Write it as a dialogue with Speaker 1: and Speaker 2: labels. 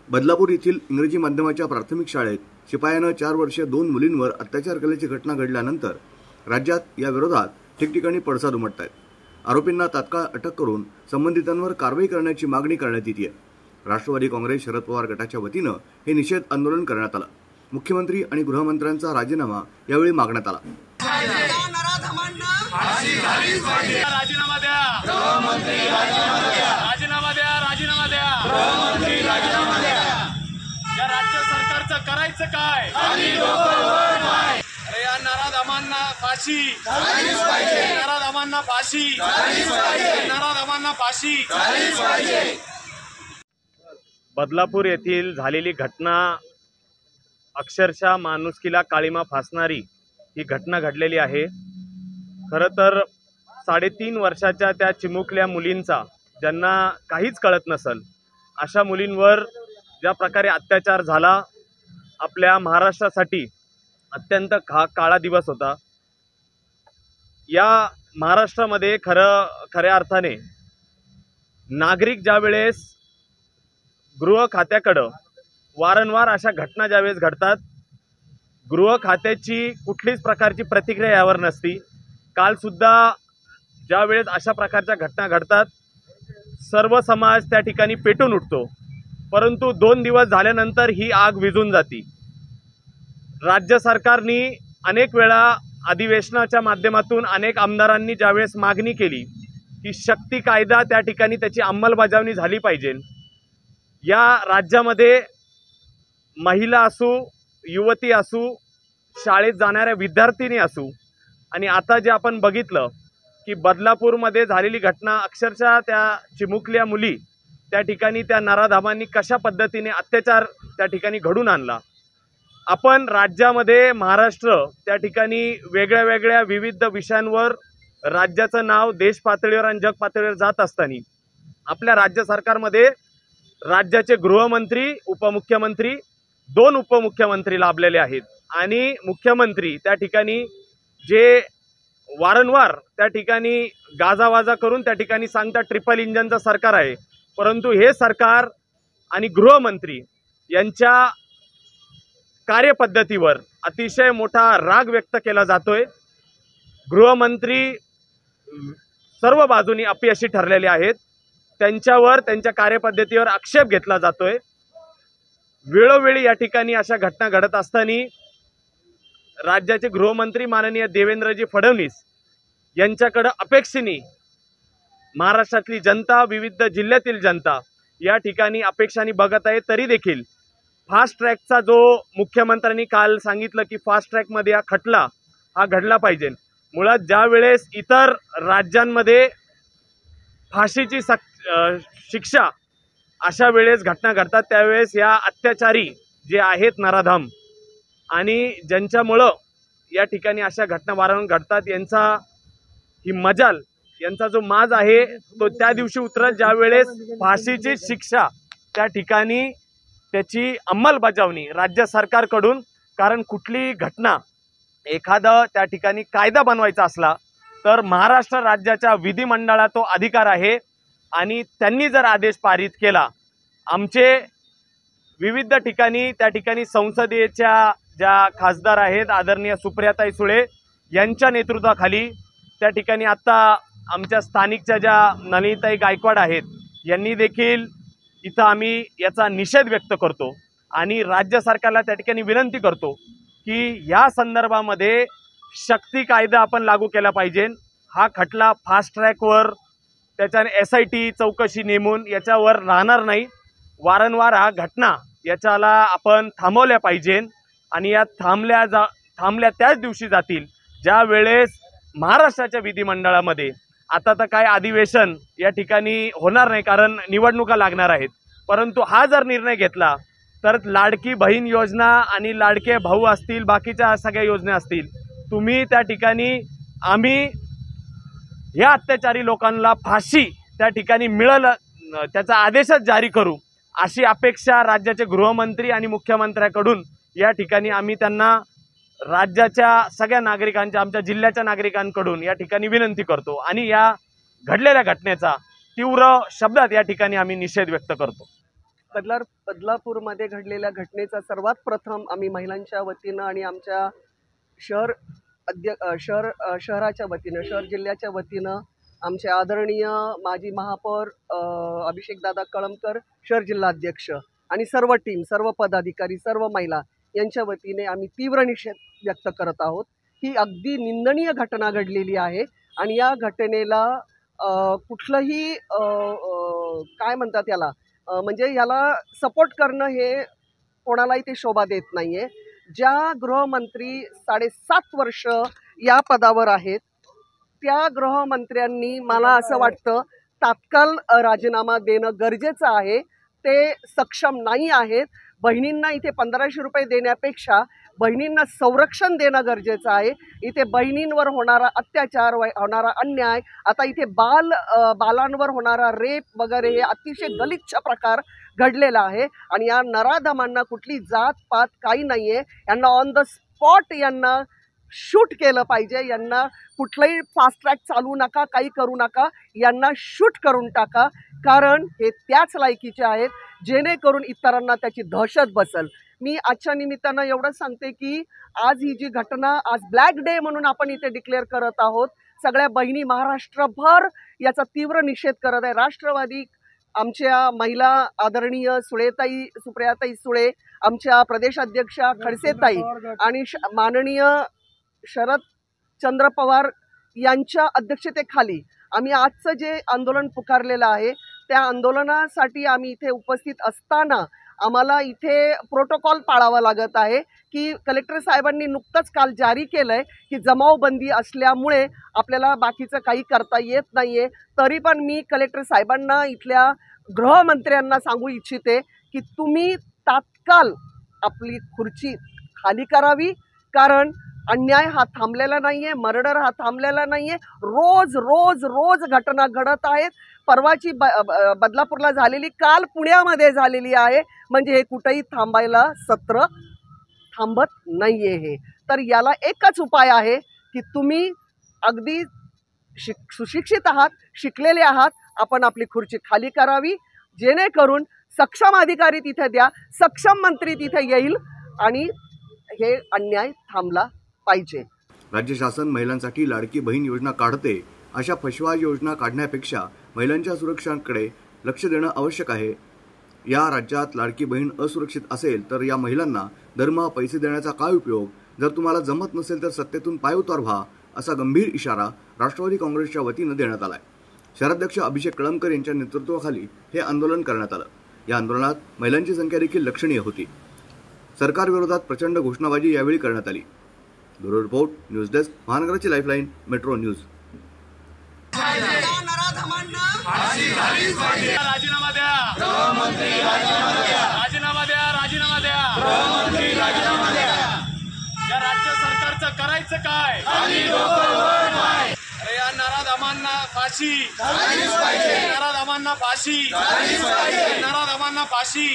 Speaker 1: बदलापूर येथील इंग्रजी माध्यमाच्या प्राथमिक शाळेत शिपायानं 4 वर्षीय 2 मुलींवर अत्याचार केल्याची घटना घडल्यानंतर राज्यात या विरोधात ठिकठिकाणी पडसाद उमटत आहेत। आरोपींना तात्काळ अटक करून संबंधितांवर कारवाई करण्याची मागणी करण्यात येते आहे। राष्ट्रवादी काँग्रेस शरद पवार गटाच्या वतीनं हे निषेध आंदोलन करण्यात आलं। मुख्यमंत्री आणि गृहमंत्र्यांचा राजीनामा यावेळी मागण्यात आला।
Speaker 2: राजीनामा द्या, राजीनामा द्या, राजीनामा द्या, राजीनामा द्या। या राज्य सरकारचं करायचं काय? अरे या नराधमांना फाशी, नराधमांना फाशी, नराधमांना फाशी।
Speaker 3: बदलापूर येथील झालेली घटना अक्षरशः माणुसकीला काळीमा फासणारी ही घटना घडलेली आहे। खरं तर 3.5 वर्षाच्या त्या चिमुकल्या मुलींचा, ज्यांना काहीच कळत नसेल, अशा मुलींवर ज्या प्रकारे अत्याचार झाला, आपल्या महाराष्ट्रासाठी अत्यंत काळा दिवस होता। या महाराष्ट्रामध्ये खऱ्या अर्थाने नागरिक ज्या वेळेस गृह खात्याकडे वारंवार अशा घटना ज्यावेळेस घडतात, गृह खात्याची कुठलीच प्रकारची प्रतिक्रिया यावर नसती। काल सुद्धा ज्या वेळेस अशा प्रकारच्या घटना घडतात, सर्व समाज त्या ठिकाणी पेटून उठतो, परंतु 2 दिवस झाल्यानंतर ही आग विझून जाती। राज्य सरकारने अनेक वेळा अधिवेशनाच्या माध्यमातून अनेक आमदारांनी ज्यावेळेस मागणी केली की शक्ती कायदा त्या ठिकाणी त्याची अंमलबजावणी झाली पाहिजे। या राज्यामध्ये महिला असू, युवती असू, शाळेत जाणाऱ्या विद्यार्थिनी असू, आणि आता जे आपण बघितलं की बदलापूरमध्ये झालेली घटना, अक्षरशः त्या चिमुकल्या मुली त्या ठिकाणी त्या नराधमांनी कशा पद्धतीने अत्याचार त्या ठिकाणी घडून आणला। आपण राज्यामध्ये महाराष्ट्र त्या ठिकाणी वेगळ्या विविध विषयांवर राज्याचं नाव देश पातळीवर आणि जग पातळीवर जात असताना आपल्या राज्य सरकारमध्ये राज्याचे गृहमंत्री, उपमुख्यमंत्री, 2 उपमुख्यमंत्री लाभलेले आहेत, आणि मुख्यमंत्री त्या ठिकाणी जे वारंवार त्या ठिकाणी गाजावाजा करून त्या ठिकाणी सांगतात ट्रिपल इंजनचं सरकार आहे, परंतु हे सरकार आणि गृहमंत्री यांच्या कार्यपद्धतीवर अतिशय मोठा राग व्यक्त केला जातोय। गृहमंत्री सर्व बाजूनी अपयशी ठरलेले आहेत, त्यांच्यावर, त्यांच्या कार्यपद्धतीवर आक्षेप घेतला जातोय। वेळोवेळी या ठिकाणी अशा घटना घडत असताना राज्याचे गृहमंत्री माननीय देवेंद्रजी फडणवीस यांच्याकडे अपेक्षेने महाराष्ट्रातली जनता, विविध जिल्ह्यातील जनता या ठिकाणी अपेक्षाने बघत आहे। तरी देखील फास्ट ट्रॅकचा जो मुख्यमंत्र्यांनी काल सांगितलं की फास्ट ट्रॅकमध्ये हा खटला हा घडला पाहिजे। मुळात ज्या वेळेस इतर राज्यांमध्ये फाशीची शिक्षा अशा वेळेस घटना घडतात, त्यावेळेस या अत्याचारी जे आहेत नराधम आणि ज्यांच्यामुळं या ठिकाणी अशा घटना वारंवार घडतात, ही मजाल, यांचा जो माज आहे तो त्या दिवशी उतरल ज्या वेळेस फाशीची शिक्षा त्या ठिकाणी त्याची अंमलबजावणी राज्य सरकारकडून, कारण कुठली घटना एखादा त्या ठिकाणी कायदा बनवायचा असला तर महाराष्ट्र राज्याच्या विधिमंडळात तो अधिकार आहे, आणि त्यांनी जर आदेश पारित केला, आमचे विविध ठिकाणी त्या ठिकाणी संसदेच्या ज्या खासदार आहेत आदरणीय सुप्रियाताई सुळे यांच्या नेतृत्वाखाली त्या ठिकाणी आता आमच्या स्थानिकच्या ज्या नलिनीताई गायकवाड आहेत यांनी देखील इथं आम्ही याचा निषेध व्यक्त करतो आणि राज्य सरकारला त्या ठिकाणी विनंती करतो की या संदर्भामध्ये शक्ती कायदा आपण लागू केला पाहिजे। हा खटला फास्ट ट्रॅकवर त्याच्याने SIT चौकशी नेमून याच्यावर राहणार नाही। वारंवार हा घटना याच्याला आपण थांबवल्या पाहिजे, आणि या थांबल्या त्याच दिवशी जातील ज्या वेळेस महाराष्ट्राच्या विधिमंडळामध्ये आता तर काय अधिवेशन या ठिकाणी होणार नाही, कारण निवडणुका लागणार आहेत, परंतु हा जर निर्णय घेतला तर लाडकी बहीण योजना आणि लाडके भाऊ असतील, बाकीच्या सगळ्या योजना असतील, तुम्ही त्या ठिकाणी आम्ही या अत्याचारी लोकांना फाशी त्या ठिकाणी मिळेल त्याचा आदेशच जारी करू, अशी अपेक्षा राज्याचे गृहमंत्री आणि मुख्यमंत्र्याकडून या ठिकाणी आम्ही त्यांना राज्याच्या सगळ्या नागरिकांच्या, आमच्या जिल्ह्याच्या नागरिकांकडून या ठिकाणी विनंती करतो, आणि या घडलेल्या घटनेचा तीव्र शब्दात या ठिकाणी आम्ही निषेध व्यक्त करतो।
Speaker 4: बदलापूरमध्ये घडलेल्या घटनेचा सर्वात प्रथम आम्ही महिलांच्या वतीनं आणि आमच्या शहराच्या वतीनं, शहर जिल्ह्याच्या वतीनं आमचे आदरणीय माजी महापौर अभिषेकदादा कळमकर, शहर जिल्हाध्यक्ष आणि सर्व टीम, सर्व पदाधिकारी, सर्व महिला यांच्या वतीने आम्ही तीव्र निषेध व्यक्त करत आहोत. ही अगदी निंदनीय घटना घडलेली आहे आणि या घटनेला कुठलंही काय म्हणतात याला, म्हणजे याला सपोर्ट करणं हे कोणालाही ते शोभा देत नाही आहे. ज्या गृहमंत्री 7.5 वर्ष या पदावर आहेत त्या गृहमंत्र्यांनी मला असं वाटतं तात्काळ राजीनामा देणं गरजेचं आहे. ते सक्षम नाही आहेत. बहिणींना इथे 1500 रुपये देण्यापेक्षा बहिणींना संरक्षण देणं गरजेचं आहे. इथे बहिणींवर होणारा अत्याचार, होणारा अन्याय, आता इथे बालांवर होणारा रेप वगैरे हे अतिशय गलिच्छ प्रकार घडलेला आहे आणि या नराधमांना कुठली जात पात काही नाही आहे. यांना ऑन द स्पॉट यांना शूट केलं पाहिजे. यांना कुठलंही फास्ट ट्रॅक चालू नका, काही करू नका, यांना शूट करून टाका. कारण हे त्याच लायकीचे आहेत जेणेकरून इतरांना त्याची दहशत बसेल. मी आजच्या निमित्तानं एवढंच सांगते की आज ही जी घटना, आज ब्लॅक डे म्हणून आपण इथे डिक्लेअर करत आहोत. सगळ्या बहिणी महाराष्ट्रभर याचा तीव्र निषेध करत आहे. राष्ट्रवादी, आमच्या महिला आदरणीय सुप्रियाताई सुळे, आमच्या प्रदेशाध्यक्षा खडसेताई आणि माननीय शरदचंद्र पवार यांच्या अध्यक्षतेखाली आम्ही आजचं जे आंदोलन पुकारलेलं आहे त्या आंदोलनासाठी आम्ही इथे उपस्थित असताना आम्हाला इथे प्रोटोकॉल पाळावा लागत आहे की कलेक्टर साहेबांनी नुकतंच काल जारी केलं आहे की जमावबंदी असल्यामुळे आपल्याला बाकीचं काही करता येत नाही आहे. तरी पण मी कलेक्टर साहेबांना, इथल्या गृहमंत्र्यांना सांगू इच्छिते की तुम्ही तात्काळ आपली खुर्ची खाली करावी. कारण अन्याय हा थांबलेला नाही आहे, मर्डर हा थांबलेला नाही आहे. रोज रोज रोज घटना घडत आहेत. परवाची बदलापूरला झालेली, काल पुण्यामध्ये झालेली आहे. म्हणजे हे कुठेही थांबायला सत्र थांबत नाही आहे हे. तर याला एकच उपाय आहे की तुम्ही अगदी सुशिक्षित आहात, शिकलेले आहात, आपण आपली खुर्ची खाली करावी जेणेकरून सक्षम अधिकारी तिथे द्या, सक्षम मंत्री तिथे येईल आणि हे अन्याय थांबला पाहिजे.
Speaker 1: राज्य शासन महिलांसाठी लाडकी बहीण योजना काढते. अशा फसवा योजना काढण्यापेक्षा महिलांच्या सुरक्षेकडे लक्ष देणं आवश्यक आहे. या राज्यात लाडकी बहीण असुरक्षित असेल तर या महिलांना दरमहा पैसे देण्याचा काय उपयोग? जर तुम्हाला जमत नसेल तर सत्तेतून पायउतार व्हा, असा गंभीर इशारा राष्ट्रवादी काँग्रेसच्या वतीनं देण्यात आलाय. शहराध्यक्ष अभिषेक कळमकर यांच्या नेतृत्वाखाली हे आंदोलन करण्यात आलं. या आंदोलनात महिलांची संख्या देखील लक्षणीय होती. सरकारविरोधात प्रचंड घोषणाबाजी यावेळी करण्यात आली. ब्युरो रिपोर्ट, न्यूज डेस्क, महानगराची लाईफलाईन, मेट्रो न्यूज.
Speaker 2: राजीनामा द्या, राजीनामा द्या, राजीनामा द्या. या राज्य सरकारचं करायचं काय? अरे या नराधमांना फाशी, नराधमांना फाशी, नराधमांना फाशी.